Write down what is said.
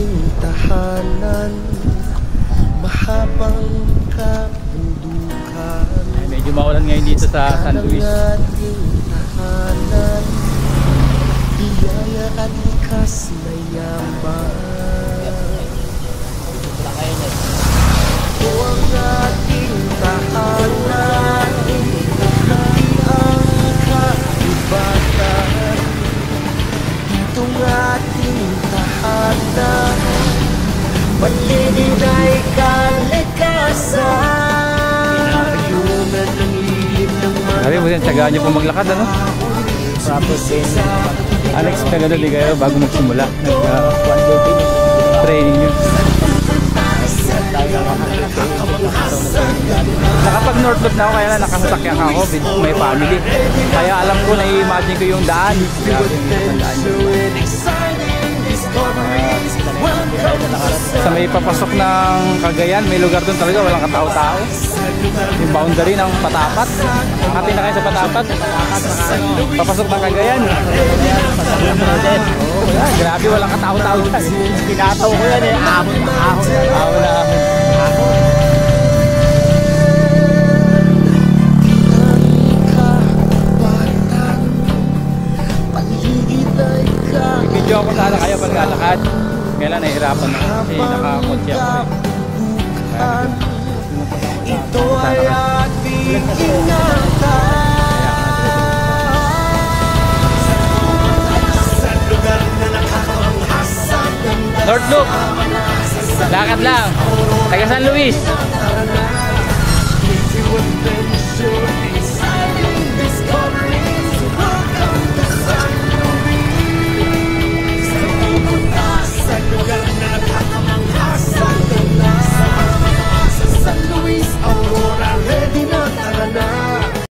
ating tahanan, mahabang kabundukan. Ay, medyo maulan ngayon dito sa San Luis. Ating tahanan, biyaya at likas na yaman. Ito ang ating tahanan, hindi ang kaibatan. Ito ang ating tahanan, paligid ay kalikasan. Ayunan ng lilim ng mga Sabi mo yan, tsagaan nyo po maglakad, ano? Proper training. Alex, nagano di kayo bago magsimula? Training nyo. Nakapag North Loop na ako, kaya na nakasasakyan ako with my family. Kaya alam ko, na-imagine ko yung daan. Grabe yung daan nyo. Sa may papasok ng Cagayan, may lugar doon talaga walang katao-tao. Yung boundary ng Patapat. Hati na kayo sa Patapat. Papasok ng Cagayan. Oh, yeah, grabe walang katao-tao dyan. Pinataw ko yan eh. Ahon na ahon. Ahon na ahon. Video ako sana kayo pag nalakad. Kailan nahihirapan na kasi nakakotse ako eh. ito ay ating ingatan. Sa lugar na nakakapanghasan, North Loop, lakad lang, taga San Luis.